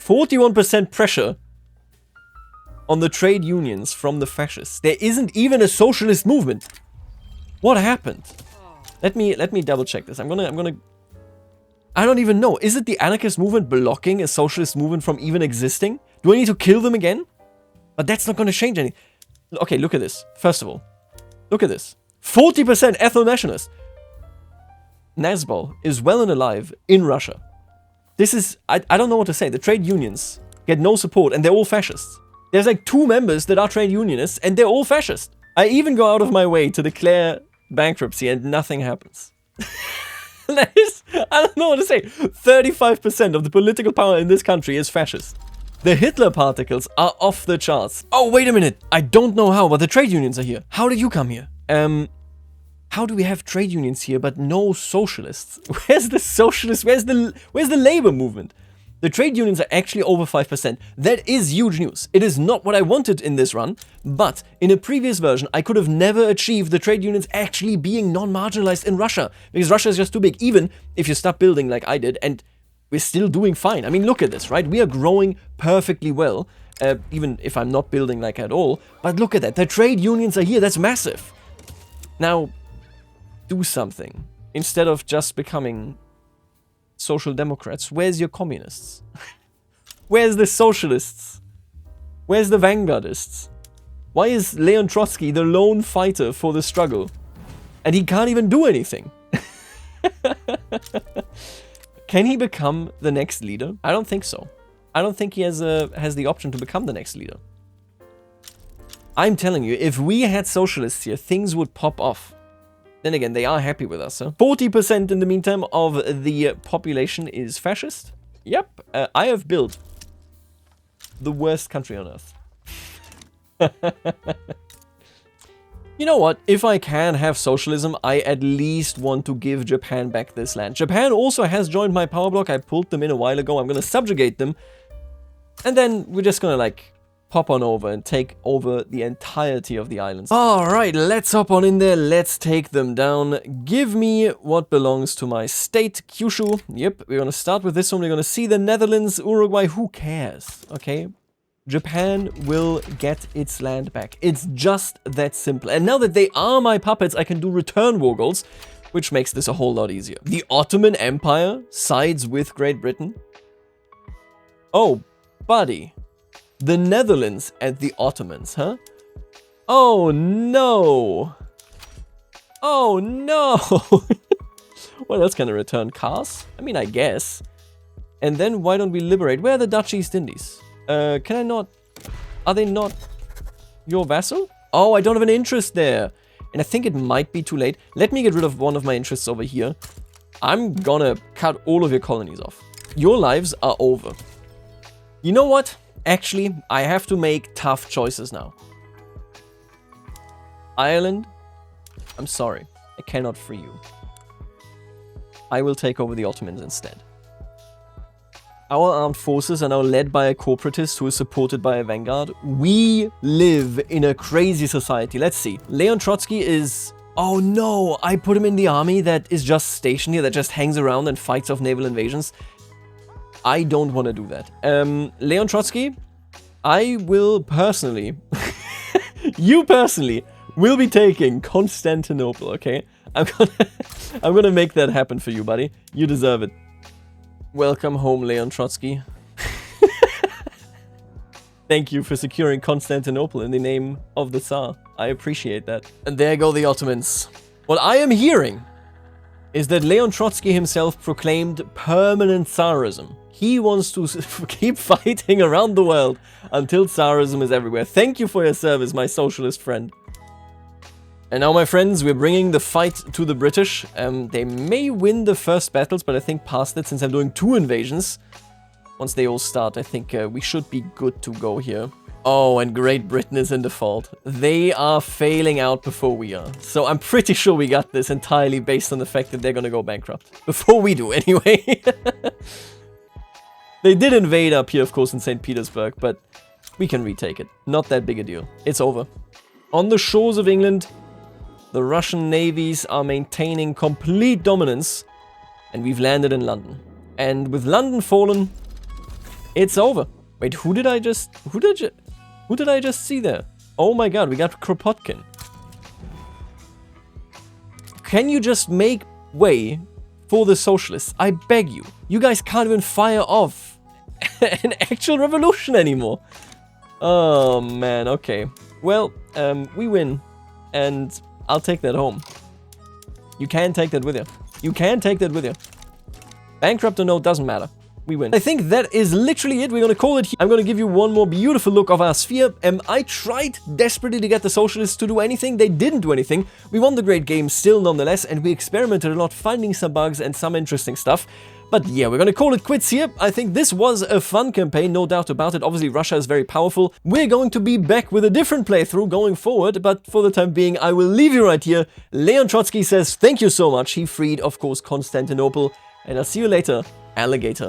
41% pressure on the trade unions from the fascists. There isn't even a socialist movement. What happened? Let me double check this. I don't even know. Is it the anarchist movement blocking a socialist movement from even existing? Do I need to kill them again? But that's not going to change anything. Okay, look at this. First of all, look at this. 40% ethno-nationalist. Nazbol is well and alive in Russia. This is... I don't know what to say. The trade unions get no support and they're all fascists. There's like 2 members that are trade unionists and they're all fascist. I even go out of my way to declare bankruptcy and nothing happens. That is... I don't know what to say. 35% of the political power in this country is fascist. The Hitler particles are off the charts. Oh, wait a minute. I don't know how, but the trade unions are here. How did you come here? How do we have trade unions here but no socialists? Where's the socialists? Where's the labor movement? The trade unions are actually over 5%. That is huge news. It is not what I wanted in this run, but in a previous version, I could have never achieved the trade unions actually being non-marginalized in Russia, because Russia is just too big, even if you stop building like I did, and we're still doing fine. I mean, look at this, right? We are growing perfectly well, even if I'm not building like at all, but look at that. The trade unions are here. That's massive. Now, do something. Instead of just becoming social democrats, where's your communists? Where's the socialists? Where's the vanguardists? Why is Leon Trotsky the lone fighter for the struggle? And he can't even do anything. Can he become the next leader? I don't think so. I don't think he has the option to become the next leader. I'm telling you, if we had socialists here, things would pop off. Then again, they are happy with us, huh? 40% in the meantime of the population is fascist. Yep, I have built the worst country on earth. You know what? If I can have socialism, I at least want to give Japan back this land. Japan also has joined my power block. I pulled them in a while ago. I'm gonna subjugate them. And then we're just gonna, like, pop on over and take over the entirety of the islands. Alright, let's hop on in there. Let's take them down. Give me what belongs to my state, Kyushu. Yep, we're gonna start with this one. We're gonna see the Netherlands, Uruguay. Who cares? Okay? Japan will get its land back. It's just that simple. And now that they are my puppets, I can do return war goals, which makes this a whole lot easier. The Ottoman Empire sides with Great Britain. Oh, buddy. The Netherlands and the Ottomans, huh? Oh, no. Oh, no. What else can I return? Cars? I mean, I guess. And then why don't we liberate? Where are the Dutch East Indies? Can I not... Are they not your vassal? Oh, I don't have an interest there. And I think it might be too late. Let me get rid of one of my interests over here. I'm gonna cut all of your colonies off. Your lives are over. You know what? Actually, I have to make tough choices now. Ireland, I'm sorry. I cannot free you. I will take over the Ottomans instead. Our armed forces are now led by a corporatist who is supported by a vanguard. We live in a crazy society. Let's see. Leon Trotsky is... Oh no, I put him in the army that is just stationed here, that just hangs around and fights off naval invasions. I don't want to do that. Leon Trotsky, I will personally... you personally will be taking Constantinople, okay? I'm gonna make that happen for you, buddy. You deserve it. Welcome home, Leon Trotsky. Thank you for securing Constantinople in the name of the Tsar. I appreciate that. And there go the Ottomans. What I am hearing is that Leon Trotsky himself proclaimed permanent Tsarism. He wants to keep fighting around the world until Tsarism is everywhere. Thank you for your service, my socialist friend. And now, my friends, we're bringing the fight to the British. They may win the first battles, but I think past it, since I'm doing 2 invasions, once they all start, I think we should be good to go here. Oh, and Great Britain is in default. They are failing out before we are. So I'm pretty sure we got this entirely based on the fact that they're gonna go bankrupt. Before we do, anyway. They did invade up here, of course, in St. Petersburg, but we can retake it. Not that big a deal. It's over. On the shores of England, the Russian navies are maintaining complete dominance, and we've landed in London. And with London fallen, it's over. Wait, who did I just see there? Oh my god, we got Kropotkin. Can you just make way for the socialists? I beg you. You guys can't even fire off an actual revolution anymore. Oh man, okay. Well, we win, and I'll take that home. You can take that with you. You can take that with you. Bankrupt or no, doesn't matter. We win. I think that is literally it. We're gonna call it here. I'm gonna give you one more beautiful look of our sphere. I tried desperately to get the socialists to do anything. They didn't do anything. We won the great game still nonetheless, and we experimented a lot, finding some bugs and some interesting stuff. But yeah, we're gonna call it quits here. I think this was a fun campaign, no doubt about it. Obviously, Russia is very powerful. We're going to be back with a different playthrough going forward, but for the time being, I will leave you right here. Leon Trotsky says thank you so much. He freed, of course, Constantinople, and I'll see you later, alligator.